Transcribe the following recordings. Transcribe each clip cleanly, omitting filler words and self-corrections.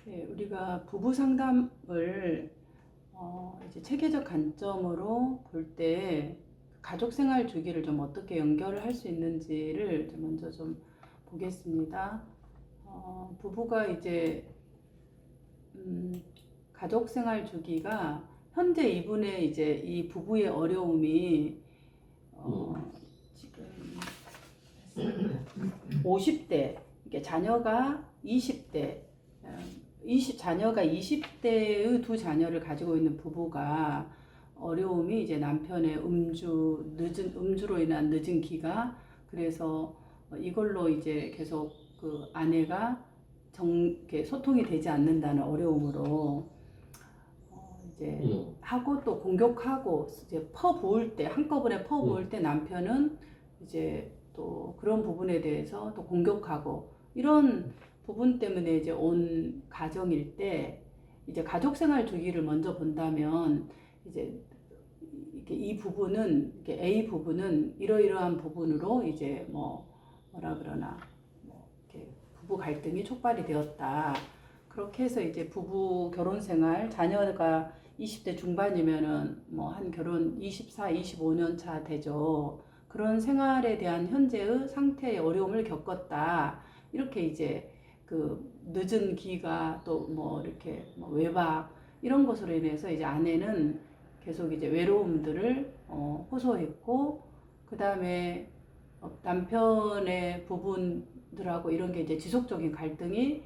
네, 우리가 부부 상담을 이제 체계적 관점으로 볼 때 가족 생활 주기를 좀 어떻게 연결을 할 수 있는지를 먼저 좀 보겠습니다. 부부가 이제 가족 생활 주기가 현재 이분의 이제 이 부부의 어려움이 지금 50대, 이게 자녀가 20대, 자녀가 20대의 두 자녀를 가지고 있는 부부가 어려움이 이제 남편의 음주로 인한 늦은 기가, 그래서 이걸로 이제 계속 그 아내가 이렇게 소통이 되지 않는다는 어려움으로 이제 하고 또 공격하고 이제 퍼부을 때 한꺼번에 퍼부을 때 남편은 이제 또 그런 부분에 대해서 또 공격하고 이런 부분 때문에 이제 온 가정일 때 이제 가족 생활 주기를 먼저 본다면 이제 이 부분은 이렇게 A 부분은 이러이러한 부분으로 이제 뭐라 그러나 이렇게 부부 갈등이 촉발이 되었다. 그렇게 해서 이제 부부 결혼 생활 자녀가 20대 중반이면은 뭐 한 결혼 24, 25년 차 되죠. 그런 생활에 대한 현재의 상태의 어려움을 겪었다. 이렇게 이제 그 늦은 기가 또 뭐 이렇게 외박 이런 것으로 인해서 이제 아내는 계속 이제 외로움들을 호소했고, 그 다음에 남편의 부분들하고 이런 게 이제 지속적인 갈등이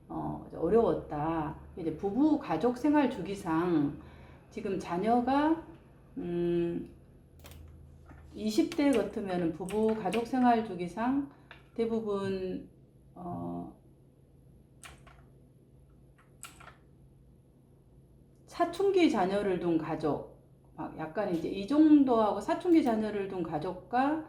어려웠다. 이제 부부 가족 생활 주기상 지금 자녀가 20대 같으면 부부 가족 생활 주기상 대부분 사춘기 자녀를 둔 가족, 약간 이제 이 정도하고 사춘기 자녀를 둔 가족과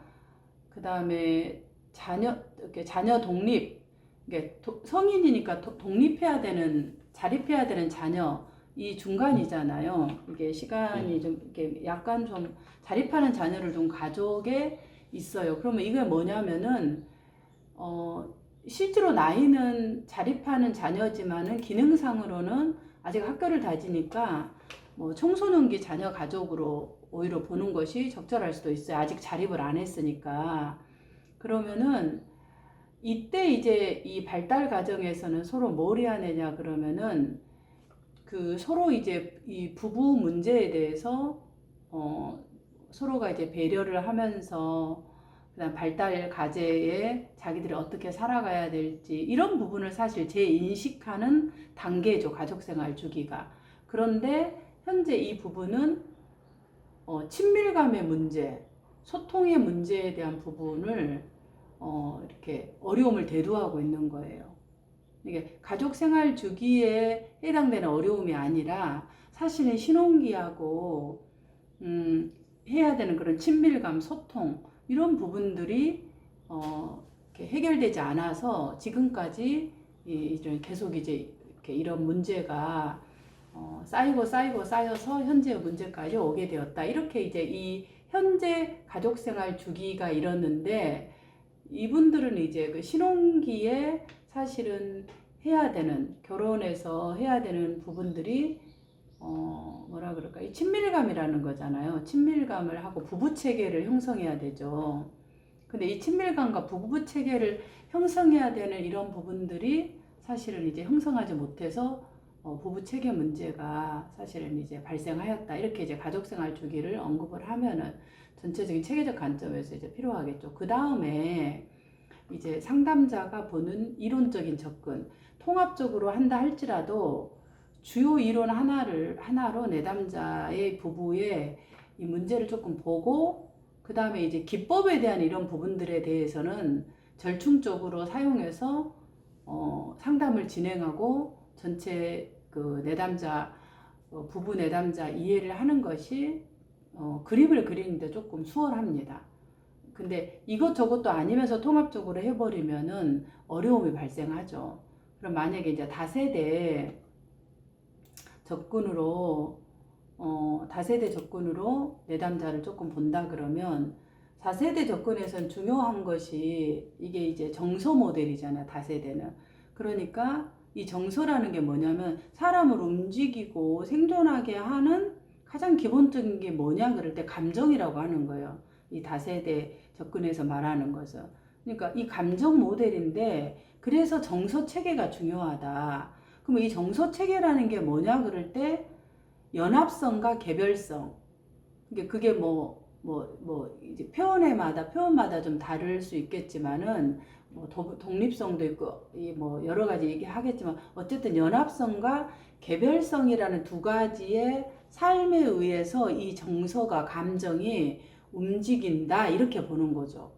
그 다음에 자녀 독립, 이게 성인이니까 독립해야 되는, 자립해야 되는 자녀, 이 중간이잖아요. 이게 시간이 좀 이렇게 약간 좀 자립하는 자녀를 둔 가족에 있어요. 그러면 이게 뭐냐면은 실제로 나이는 자립하는 자녀지만은 기능상으로는 아직 학교를 다니니까 뭐 청소년기 자녀 가족으로 오히려 보는 것이 적절할 수도 있어요. 아직 자립을 안 했으니까. 그러면은 이때 이제 이 발달 과정에서는 서로 뭘 해야 되냐 그러면은 그 서로 이제 이 부부 문제에 대해서 서로가 이제 배려를 하면서 그다음 발달 과제에 자기들이 어떻게 살아가야 될지 이런 부분을 사실 재인식하는 단계죠, 가족생활 주기가. 그런데 현재 이 부분은 친밀감의 문제, 소통의 문제에 대한 부분을 이렇게 어려움을 대두하고 있는 거예요. 이게 가족생활 주기에 해당되는 어려움이 아니라 사실은 신혼기하고 해야 되는 그런 친밀감, 소통 이런 부분들이 이렇게 해결되지 않아서 지금까지 계속 이제 이렇게 이런 문제가 쌓여서 현재의 문제까지 오게 되었다. 이렇게 이제 이 현재 가족생활 주기가 이렇는데, 이분들은 이제 그 신혼기에 사실은 해야 되는, 결혼해서 해야 되는 부분들이 뭐라 그럴까, 이 친밀감이라는 거잖아요. 친밀감을 하고 부부 체계를 형성해야 되죠. 근데 이 친밀감과 부부 체계를 형성해야 되는 이런 부분들이 사실은 이제 형성하지 못해서 부부 체계 문제가 사실은 이제 발생하였다. 이렇게 이제 가족생활 주기를 언급을 하면은 전체적인 체계적 관점에서 이제 필요하겠죠. 그 다음에 이제 상담자가 보는 이론적인 접근, 통합적으로 한다 할지라도 주요 이론 하나로 내담자의 부부의 이 문제를 조금 보고, 그 다음에 이제 기법에 대한 이런 부분들에 대해서는 절충적으로 사용해서 상담을 진행하고 전체 그 내담자, 부부 내담자 이해를 하는 것이 그림을 그리는데 조금 수월합니다. 근데 이것저것도 아니면서 통합적으로 해버리면은 어려움이 발생하죠. 그럼 만약에 이제 다세대 접근으로 내담자를 조금 본다 그러면, 4세대 접근에선 중요한 것이 이게 이제 정서 모델이잖아요, 다세대는. 그러니까 이 정서라는 게 뭐냐면 사람을 움직이고 생존하게 하는 가장 기본적인 게 뭐냐 그럴 때 감정이라고 하는 거예요. 이 다세대 접근해서 말하는 것은. 그러니까 이 감정 모델인데 그래서 정서 체계가 중요하다. 그럼 이 정서 체계라는 게 뭐냐 그럴 때 연합성과 개별성. 그게 이제 표현마다 좀 다를 수 있겠지만은, 독립성도 있고, 여러 가지 얘기하겠지만, 어쨌든 연합성과 개별성이라는 두 가지의 삶에 의해서 이 정서가, 감정이 움직인다. 이렇게 보는 거죠.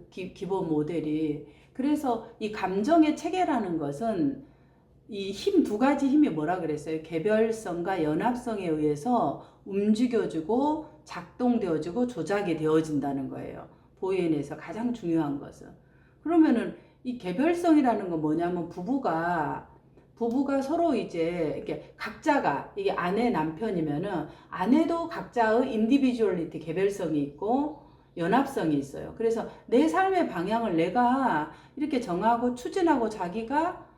기본 모델이. 그래서 이 감정의 체계라는 것은 이 두 가지 힘이 뭐라 그랬어요? 개별성과 연합성에 의해서 움직여주고 작동되어지고 조작이 되어진다는 거예요. 보이엔에서 가장 중요한 것은. 그러면은 이 개별성이라는 건 뭐냐면 부부가 서로 이제 이렇게 각자가 이게 아내 남편이면은 아내도 각자의 인디비주얼리티 개별성이 있고 연합성이 있어요. 그래서 내 삶의 방향을 내가 이렇게 정하고 추진하고 자기가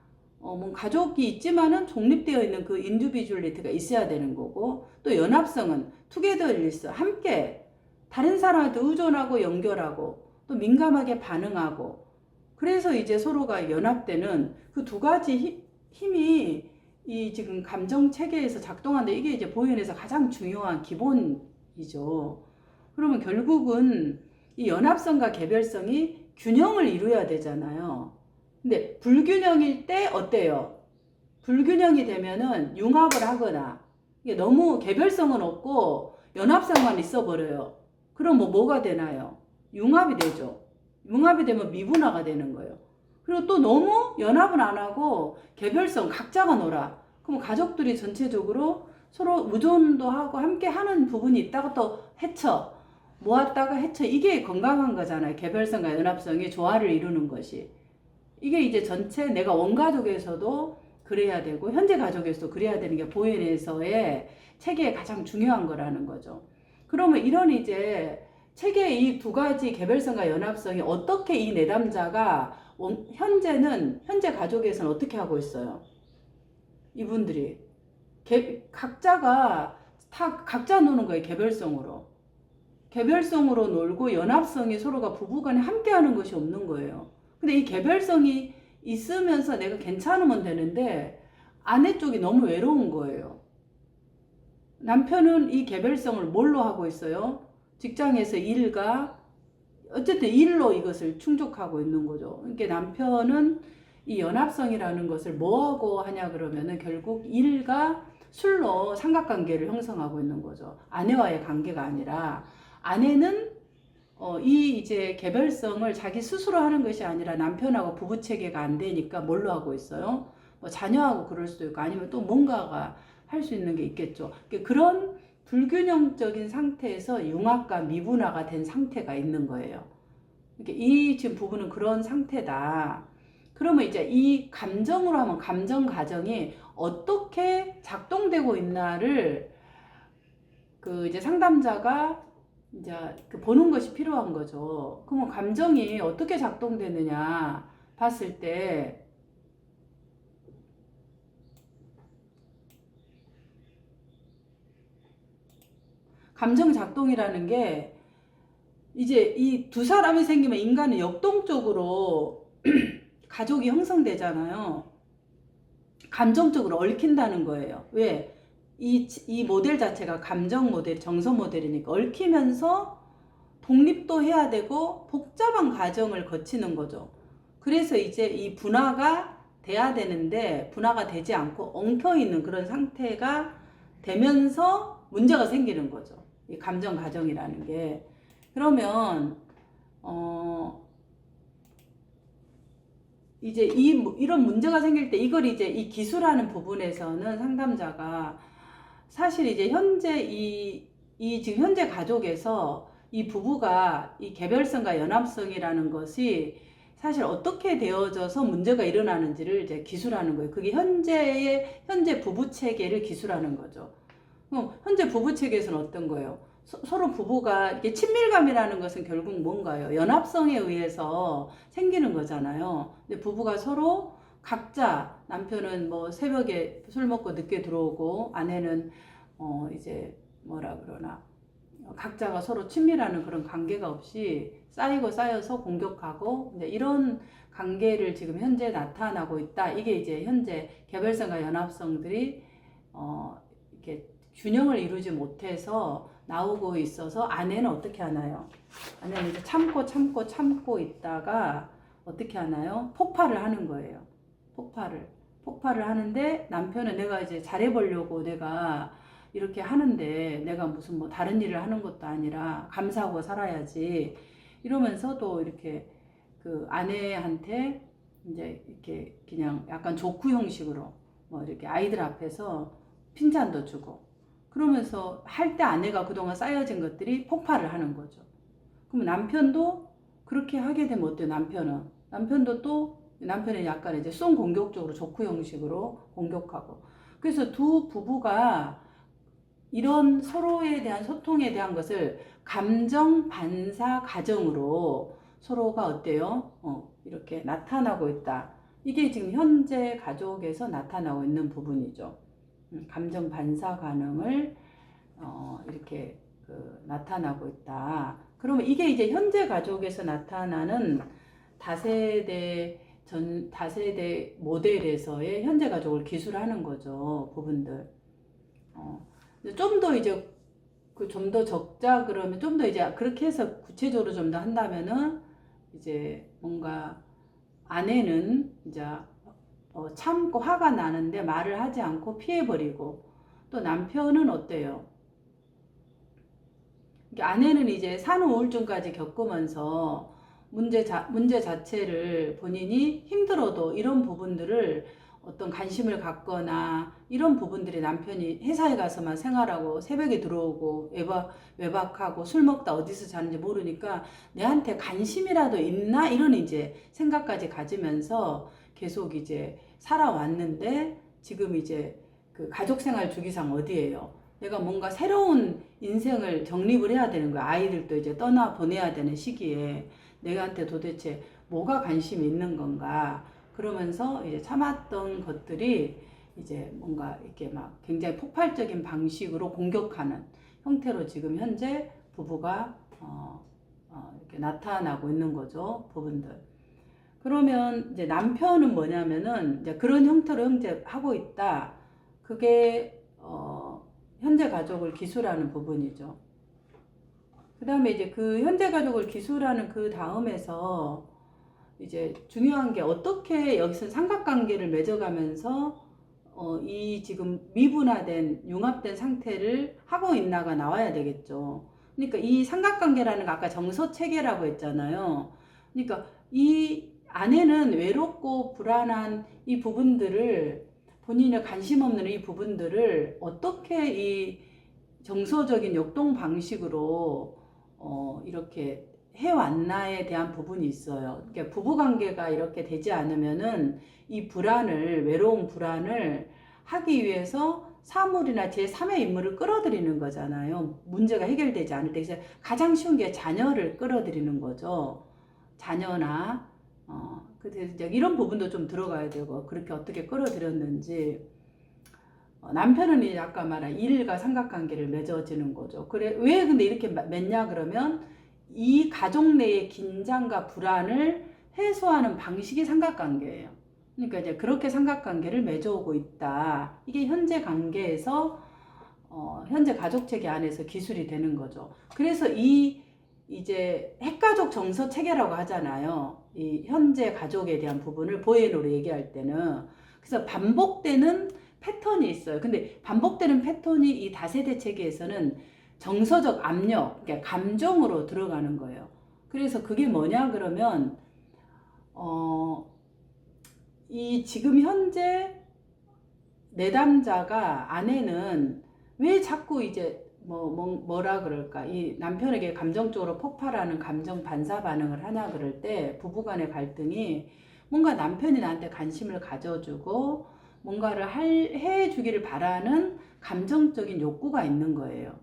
가족이 있지만은 독립되어 있는 그 인디비주얼리티가 있어야 되는 거고, 또 연합성은 투게더일리스, 함께 다른 사람한테 의존하고 연결하고 또 민감하게 반응하고, 그래서 이제 서로가 연합되는 그 두 가지 힘이 이 지금 감정 체계에서 작동하는데, 이게 이제 보이엔에서 가장 중요한 기본이죠. 그러면 결국은 이 연합성과 개별성이 균형을 이루어야 되잖아요. 근데 불균형일 때 어때요? 불균형이 되면은 융합을 하거나, 이게 너무 개별성은 없고 연합성만 있어 버려요. 그럼 뭐가 되나요? 융합이 되죠. 융합이 되면 미분화가 되는 거예요. 그리고 또 너무 연합은 안 하고 개별성 각자가 놀아. 그럼 가족들이 전체적으로 서로 의존도 하고 함께 하는 부분이 있다가 또 모았다가 헤쳐. 이게 건강한 거잖아요. 개별성과 연합성이 조화를 이루는 것이. 이게 이제 전체 내가 원가족에서도 그래야 되고 현재 가족에서도 그래야 되는 게 보이엔에서의 체계의 가장 중요한 거라는 거죠. 그러면 이런 이제 체계의 이 두 가지 개별성과 연합성이 어떻게 이 내담자가 현재 가족에서는 어떻게 하고 있어요? 이분들이 각자가 다 각자 노는 거예요. 개별성으로 놀고 연합성이 서로가 부부간에 함께 하는 것이 없는 거예요. 근데 이 개별성이 있으면서 내가 괜찮으면 되는데 아내 쪽이 너무 외로운 거예요. 남편은 이 개별성을 뭘로 하고 있어요? 직장에서 일과 어쨌든 일로 이것을 충족하고 있는 거죠. 그러니까 남편은 이 연합성이라는 것을 뭐하고 하냐 그러면은 결국 일과 술로 삼각관계를 형성하고 있는 거죠. 아내와의 관계가 아니라, 아내는 이 이제 개별성을 자기 스스로 하는 것이 아니라 남편하고 부부 체계가 안 되니까 뭘로 하고 있어요? 자녀하고 그럴 수도 있고 아니면 또 뭔가가 할 수 있는 게 있겠죠. 그런 불균형적인 상태에서 융합과 미분화가 된 상태가 있는 거예요. 이 지금 부부는 그런 상태다. 그러면 이제 이 감정으로 하면 감정 가정이 어떻게 작동되고 있나를 이제 상담자가 이제 보는 것이 필요한 거죠. 그러면 감정이 어떻게 작동되느냐 봤을 때, 감정 작동이라는 게 이제 이 두 사람이 생기면 인간은 역동적으로 가족이 형성되잖아요. 감정적으로 얽힌다는 거예요. 왜? 이 모델 자체가 감정 모델, 정서 모델이니까 얽히면서 독립도 해야 되고 복잡한 과정을 거치는 거죠. 그래서 이제 이 분화가 돼야 되는데 분화가 되지 않고 엉켜있는 그런 상태가 되면서 문제가 생기는 거죠. 이 감정 과정이라는 게. 그러면 이제 이런 문제가 생길 때 이걸 이제 이 기술하는 부분에서는 상담자가 사실 이제 지금 현재 가족에서 이 부부가 이 개별성과 연합성이라는 것이 사실 어떻게 되어져서 문제가 일어나는지를 이제 기술하는 거예요. 그게 현재 부부 체계를 기술하는 거죠. 그럼 현재 부부 체계에서는 어떤 거예요? 서로 부부가 이게 친밀감이라는 것은 결국 뭔가요? 연합성에 의해서 생기는 거잖아요. 근데 부부가 서로 각자 남편은 뭐 새벽에 술 먹고 늦게 들어오고 아내는 이제 뭐라 그러나 각자가 서로 친밀하는 그런 관계가 없이 쌓이고 쌓여서 공격하고 이제 이런 관계를 지금 현재 나타나고 있다. 이게 이제 현재 개별성과 연합성들이 이렇게 균형을 이루지 못해서 나오고 있어서 아내는 어떻게 하나요? 아내는 이제 참고 있다가 어떻게 하나요? 폭발을 하는 거예요. 폭발을 하는데 남편은 내가 이제 잘해보려고 내가 이렇게 하는데 내가 무슨 뭐 다른 일을 하는 것도 아니라 감사하고 살아야지 이러면서도 이렇게 그 아내한테 이제 이렇게 그냥 약간 조크 형식으로 뭐 이렇게 아이들 앞에서 핀잔도 주고 그러면서 할 때 아내가 그동안 쌓여진 것들이 폭발을 하는 거죠. 그럼 남편도 그렇게 하게 되면 어때요? 남편도 또 남편은 약간 이제 쏜 공격적으로 조크 형식으로 공격하고 그래서 두 부부가 이런 서로에 대한 소통에 대한 것을 감정 반사 가정으로 서로가 어때요? 이렇게 나타나고 있다. 이게 지금 현재 가족에서 나타나고 있는 부분이죠. 감정 반사 가능을 이렇게 나타나고 있다. 그러면 이게 이제 현재 가족에서 나타나는 다세대 모델에서의 현재 가족을 기술하는 거죠. 부분들. 좀 더 이제 좀 더 적자 그러면 좀 더 이제 그렇게 해서 구체적으로 좀 더 한다면은 이제 뭔가 아내는 이제 참고 화가 나는데 말을 하지 않고 피해버리고 또 남편은 어때요? 아내는 이제 산후 우울증까지 겪으면서 문제 자체를 본인이 힘들어도 이런 부분들을 어떤 관심을 갖거나 이런 부분들이 남편이 회사에 가서만 생활하고 새벽에 들어오고 외박하고 술 먹다 어디서 자는지 모르니까 내한테 관심이라도 있나 이런 이제 생각까지 가지면서 계속 이제 살아왔는데 지금 이제 그 가족생활 주기상 어디에요? 내가 뭔가 새로운 인생을 정립을 해야 되는 거야. 아이들도 이제 떠나 보내야 되는 시기에 내가한테 도대체 뭐가 관심이 있는 건가? 그러면서 이제 참았던 것들이 이제 뭔가 이렇게 막 굉장히 폭발적인 방식으로 공격하는 형태로 지금 현재 부부가 이렇게 나타나고 있는 거죠. 부분들. 그러면 이제 남편은 뭐냐면은 이제 그런 형태로 하고 있다. 그게 현재 가족을 기술하는 부분이죠. 그 다음에 이제 그 현재 가족을 기술하는 그 다음에서 이제 중요한 게 어떻게 여기서 삼각관계를 맺어가면서 이 지금 미분화된 융합된 상태를 하고 있나가 나와야 되겠죠. 그러니까 이 삼각관계라는 거 아까 정서체계라고 했잖아요. 그러니까 이 아내는 외롭고 불안한 이 부분들을 본인의 관심 없는 이 부분들을 어떻게 이 정서적인 역동 방식으로 이렇게 해왔나에 대한 부분이 있어요. 그러니까 부부관계가 이렇게 되지 않으면은 이 외로운 불안을 하기 위해서 사물이나 제3의 인물을 끌어들이는 거잖아요. 문제가 해결되지 않을 때. 그래서 가장 쉬운 게 자녀를 끌어들이는 거죠. 자녀나, 이런 부분도 좀 들어가야 되고, 그렇게 어떻게 끌어들였는지. 남편은 이제 아까 말한 일과 삼각관계를 맺어지는 거죠. 그래, 왜 근데 이렇게 맺냐 그러면 이 가족 내의 긴장과 불안을 해소하는 방식이 삼각관계예요. 그러니까 이제 그렇게 삼각관계를 맺어오고 있다. 이게 현재 관계에서 현재 가족체계 안에서 기술이 되는 거죠. 그래서 이제 핵가족 정서 체계라고 하잖아요. 이 현재 가족에 대한 부분을 보헤노로 얘기할 때는. 그래서 반복되는 패턴이 있어요. 근데 반복되는 패턴이 이 다세대 체계에서는 정서적 압력, 그러니까 감정으로 들어가는 거예요. 그래서 그게 뭐냐 그러면 이 지금 현재 내담자가 아내는 왜 자꾸 이제 뭐라 그럴까 이 남편에게 감정적으로 폭발하는 감정 반사 반응을 하냐 그럴 때 부부간의 갈등이 뭔가 남편이 나한테 관심을 가져주고 뭔가를 해주기를 바라는 감정적인 욕구가 있는 거예요.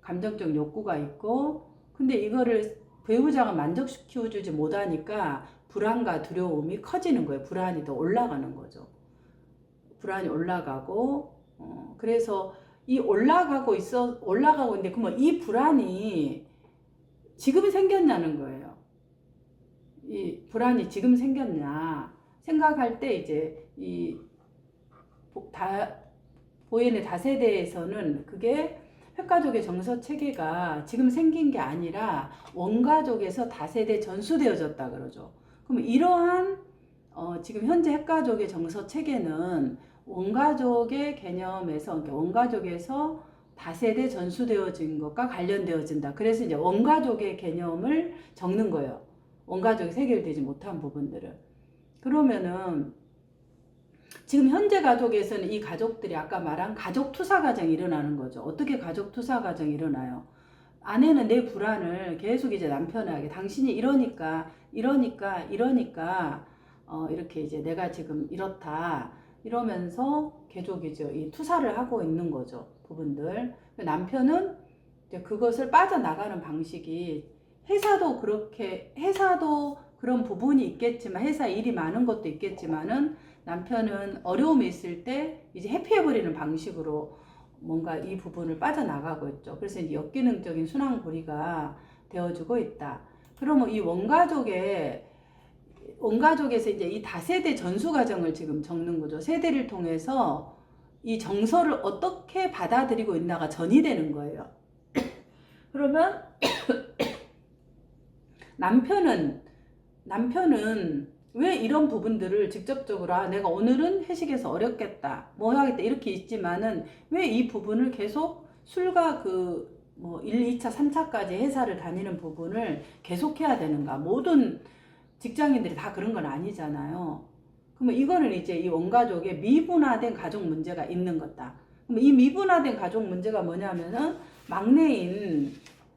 감정적 욕구가 있고 근데 이거를 배우자가 만족시켜주지 못하니까 불안과 두려움이 커지는 거예요. 불안이 더 올라가는 거죠. 불안이 올라가고, 그래서 이 올라가고 있는데, 그러면 이 불안이 지금 생겼냐는 거예요. 이 불안이 지금 생겼냐 생각할 때 이제 이 보현의 다세대에서는 그게 핵가족의 정서 체계가 지금 생긴 게 아니라 원가족에서 다세대 전수되어졌다 그러죠. 그럼 이러한 지금 현재 핵가족의 정서 체계는 원가족의 개념에서, 그러니까 원가족에서 다세대 전수되어진 것과 관련되어진다. 그래서 이제 원가족의 개념을 적는 거예요. 원가족이 해결되지 못한 부분들을. 그러면은 지금 현재 가족에서는 이 가족들이 아까 말한 가족 투사 과정이 일어나는 거죠. 어떻게 가족 투사 과정이 일어나요? 아내는 내 불안을 계속 이제 남편에게 당신이 이러니까 이렇게 이제 내가 지금 이렇다 이러면서 계속 이제 이 투사를 하고 있는 거죠. 부분들. 남편은 이제 그것을 빠져나가는 방식이 회사도 그런 부분이 있겠지만, 회사 일이 많은 것도 있겠지만은 남편은 어려움이 있을 때 이제 회피해버리는 방식으로 뭔가 이 부분을 빠져나가고 있죠. 그래서 이제 역기능적인 순환고리가 되어주고 있다. 그러면 이 원가족에서 이제 이 다세대 전수 과정을 지금 적는 거죠. 세대를 통해서 이 정서를 어떻게 받아들이고 있나가 전이되는 거예요. 그러면 남편은 왜 이런 부분들을 직접적으로 내가 오늘은 회식에서 어렵겠다 뭐 하겠다 이렇게 있지만은 왜 이 부분을 계속 술과 1, 2차, 3차까지 회사를 다니는 부분을 계속해야 되는가. 모든 직장인들이 다 그런 건 아니잖아요. 그러면 이거는 이제 이 원가족의 미분화된 가족 문제가 있는 거다. 그럼 이 미분화된 가족 문제가 뭐냐면은 막내인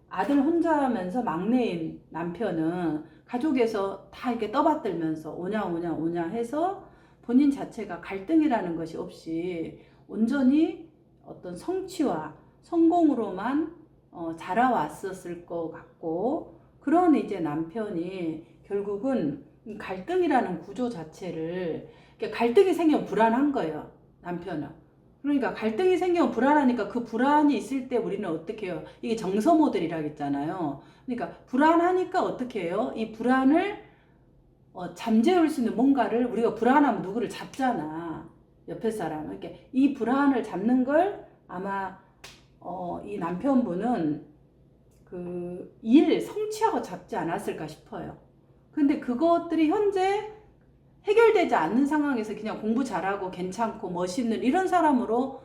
아들 혼자 하면서 막내인 남편은 가족에서 다 이렇게 떠받들면서 오냐 해서 본인 자체가 갈등이라는 것이 없이 온전히 어떤 성취와 성공으로만 자라왔었을 것 같고, 그런 이제 남편이 결국은 갈등이라는 구조 자체를, 갈등이 생기면 불안한 거예요, 남편은. 그러니까 갈등이 생기면 불안하니까 그 불안이 있을 때 우리는 어떻게 해요? 이게 정서 모델이라고 했잖아요. 그러니까 불안하니까 어떻게 해요? 이 불안을 잠재울 수 있는 뭔가를, 우리가 불안하면 누구를 잡잖아. 옆에 사람은. 그러니까 이 불안을 잡는 걸 아마 이 남편분은 그 일 성취하고 잡지 않았을까 싶어요. 근데 그것들이 현재 해결되지 않는 상황에서 그냥 공부 잘하고 괜찮고 멋있는 이런 사람으로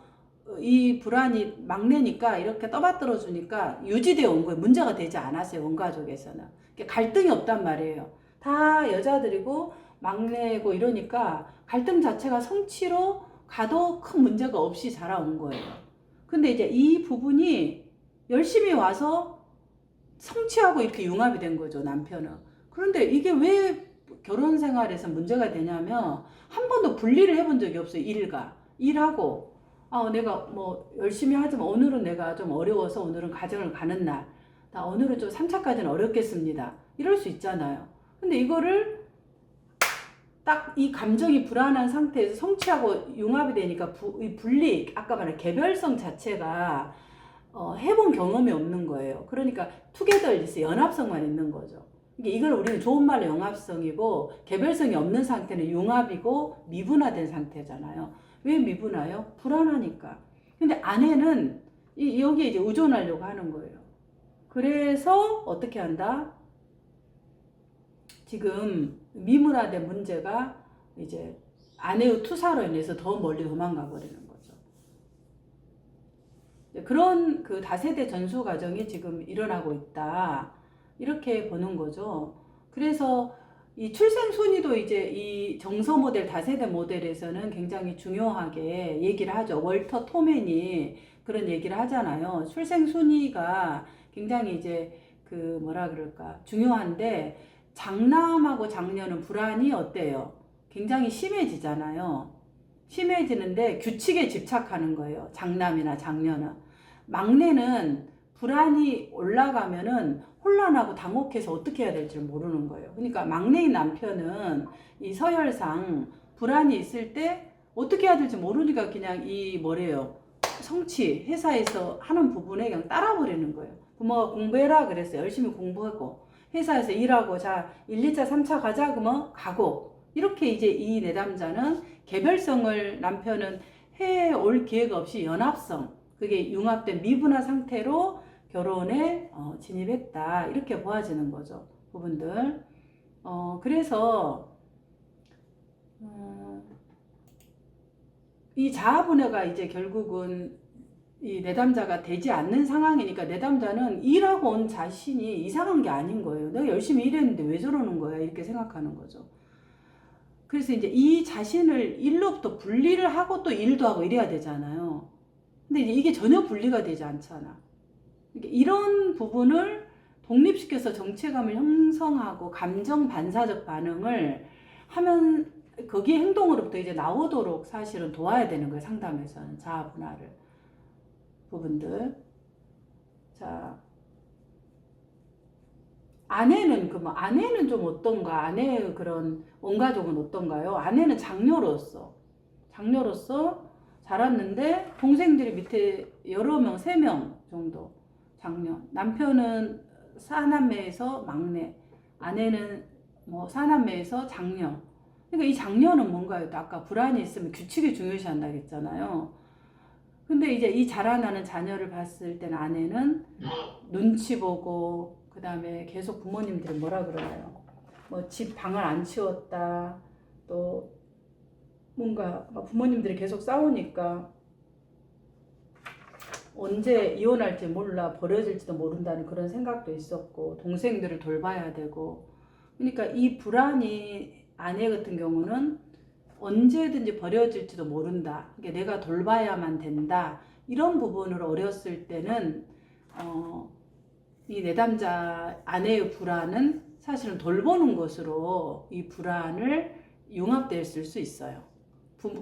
이 불안이 막내니까 이렇게 떠받들어 주니까 유지되어 온 거예요. 문제가 되지 않았어요. 원가족에서는. 갈등이 없단 말이에요. 다 여자들이고 막내고 이러니까 갈등 자체가 성취로 가도 큰 문제가 없이 자라온 거예요. 근데 이제 이 부분이 열심히 와서 성취하고 이렇게 융합이 된 거죠, 남편은. 그런데 이게 왜 결혼 생활에서 문제가 되냐면 한 번도 분리를 해본 적이 없어요. 일하고 내가 뭐 열심히 하지만 오늘은 내가 좀 어려워서 오늘은 가정을 가는 날, 나 오늘은 좀 3차까지는 어렵겠습니다, 이럴 수 있잖아요. 근데 이거를 딱 이 감정이 불안한 상태에서 성취하고 융합이 되니까 이 분리, 아까 말한 개별성 자체가 해본 경험이 없는 거예요. 그러니까 투게더리스, 연합성만 있는 거죠. 이걸 우리는 좋은 말로 연합성이고, 개별성이 없는 상태는 융합이고 미분화된 상태잖아요. 왜 미분화요? 불안하니까. 근데 아내는 여기에 이제 의존하려고 하는 거예요. 그래서 어떻게 한다? 지금 미분화된 문제가 이제 아내의 투사로 인해서 더 멀리 도망가 버리는 거죠. 그런 그 다세대 전수 과정이 지금 일어나고 있다, 이렇게 보는 거죠. 그래서 이 출생 순위도 이제 이 정서 모델, 다세대 모델에서는 굉장히 중요하게 얘기를 하죠. 월터 토맨이 그런 얘기를 하잖아요. 출생 순위가 굉장히 이제 그 뭐라 그럴까 중요한데, 장남하고 장녀는 불안이 어때요? 굉장히 심해지잖아요. 심해지는데 규칙에 집착하는 거예요, 장남이나 장녀는. 막내는 불안이 올라가면은 혼란하고 당혹해서 어떻게 해야 될지 모르는 거예요. 그러니까 막내인 남편은 이 서열상 불안이 있을 때 어떻게 해야 될지 모르니까 그냥 이 뭐래요. 성취, 회사에서 하는 부분에 그냥 따라버리는 거예요. 부모가 공부해라 그랬어요. 열심히 공부하고 회사에서 일하고 자 1, 2차, 3차 가자 그러면 가고 이렇게 이제 이 내담자는 개별성을 남편은 해올 기회가 없이 연합성 그게 융합된 미분화 상태로 결혼에 진입했다 이렇게 보아지는 거죠 부분들. 그래서 이 자아분해가 이제 결국은 이 내담자가 되지 않는 상황이니까 내담자는 일하고 온 자신이 이상한 게 아닌 거예요. 내가 열심히 일했는데 왜 저러는 거야 이렇게 생각하는 거죠. 그래서 이제 이 자신을 일로부터 분리를 하고 또 일도 하고 이래야 되잖아요. 근데 이제 이게 전혀 분리가 되지 않잖아. 이런 부분을 독립시켜서 정체감을 형성하고 감정 반사적 반응을 하면 거기에 행동으로부터 이제 나오도록 사실은 도와야 되는 거예요. 상담에서는 자아 분할을 부분들. 자, 아내는 아내는 좀 어떤가? 아내의 그런 원가족은 어떤가요? 아내는 장녀로서 자랐는데 동생들이 밑에 여러 명, 3명 정도 장녀. 남편은 사남매에서 막내, 아내는 뭐 사남매에서 장녀. 그러니까 이 장녀는 뭔가요? 아까 불안이 있으면 규칙이 중요시한다 했잖아요. 근데 이제 이 자라나는 자녀를 봤을 때는 아내는 눈치 보고 그 다음에 계속 부모님들이 뭐라 그러나요? 뭐 집 방을 안 치웠다. 또 뭔가 부모님들이 계속 싸우니까 언제 이혼할지 몰라 버려질지도 모른다는 그런 생각도 있었고 동생들을 돌봐야 되고 그러니까 이 불안이 아내 같은 경우는 언제든지 버려질지도 모른다. 그러니까 내가 돌봐야만 된다. 이런 부분으로 어렸을 때는 이 내담자 아내의 불안은 사실은 돌보는 것으로 이 불안을 융합됐을 수 있어요.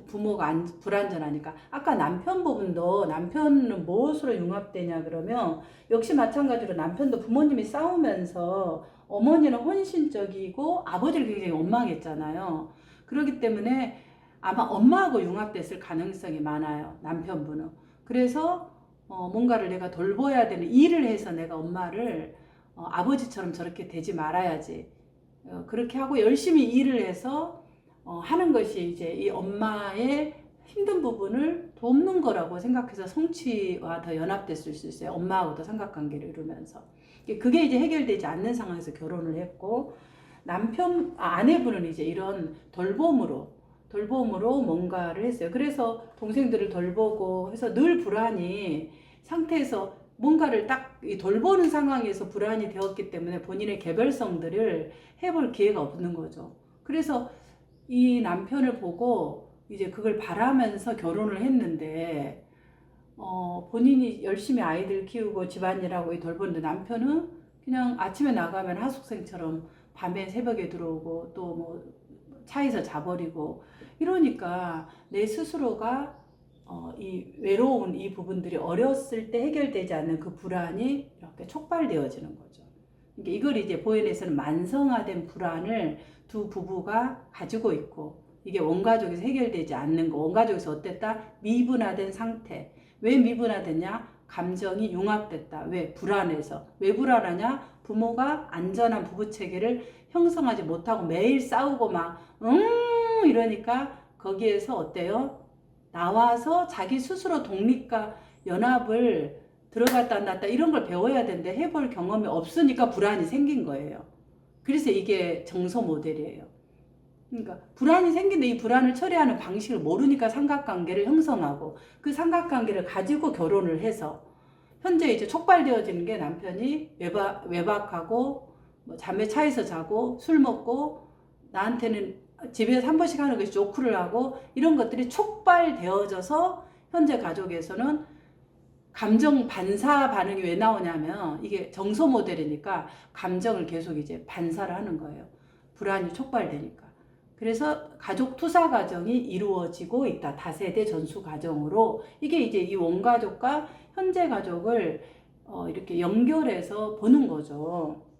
부모가 불안전하니까. 아까 남편 부분도 남편은 무엇으로 융합되냐 그러면 역시 마찬가지로 남편도 부모님이 싸우면서 어머니는 헌신적이고 아버지를 굉장히 원망했잖아요. 그렇기 때문에 아마 엄마하고 융합됐을 가능성이 많아요. 남편분은. 그래서 뭔가를 내가 돌봐야 되는 일을 해서 내가 엄마를 아버지처럼 저렇게 되지 말아야지. 그렇게 하고 열심히 일을 해서 하는 것이 이제 이 엄마의 힘든 부분을 돕는 거라고 생각해서 성취와 더 연합됐을 수 있어요. 엄마하고도 삼각관계를 이루면서. 그게 이제 해결되지 않는 상황에서 결혼을 했고 아내분은 이제 이런 돌봄으로 뭔가를 했어요. 그래서 동생들을 돌보고 해서 늘 불안이 상태에서 뭔가를 딱 돌보는 상황에서 불안이 되었기 때문에 본인의 개별성들을 해볼 기회가 없는 거죠. 그래서 이 남편을 보고 이제 그걸 바라면서 결혼을 했는데 본인이 열심히 아이들 키우고 집안일하고 돌보는데 남편은 그냥 아침에 나가면 하숙생처럼 밤에 새벽에 들어오고 또 뭐 차에서 자버리고 이러니까 내 스스로가 이 외로운 이 부분들이 어렸을 때 해결되지 않는 그 불안이 이렇게 촉발되어지는 거죠. 그러니까 이걸 이제 보현에서는 만성화된 불안을 두 부부가 가지고 있고 이게 원가족에서 해결되지 않는 거. 원가족에서 어땠다? 미분화된 상태. 왜 미분화됐냐? 감정이 융합됐다. 왜? 불안해서. 왜 불안하냐? 부모가 안전한 부부체계를 형성하지 못하고 매일 싸우고 막 이러니까 거기에서 어때요? 나와서 자기 스스로 독립과 연합을 들어갔다 안 났다 이런 걸 배워야 되는데 해볼 경험이 없으니까 불안이 생긴 거예요. 그래서 이게 정서 모델이에요. 그러니까 불안이 생긴데 이 불안을 처리하는 방식을 모르니까 삼각관계를 형성하고 그 삼각관계를 가지고 결혼을 해서 현재 이제 촉발되어지는 게 남편이 외박하고 뭐 잠에 차에서 자고 술 먹고 나한테는 집에서 한 번씩 하는 것이 조크를 하고 이런 것들이 촉발되어져서 현재 가족에서는 감정 반사 반응이 왜 나오냐면 이게 정서 모델이니까 감정을 계속 이제 반사를 하는 거예요. 불안이 촉발되니까. 그래서 가족 투사 과정이 이루어지고 있다. 다세대 전수 과정으로 이게 이제 이 원가족과 현재 가족을 이렇게 연결해서 보는 거죠.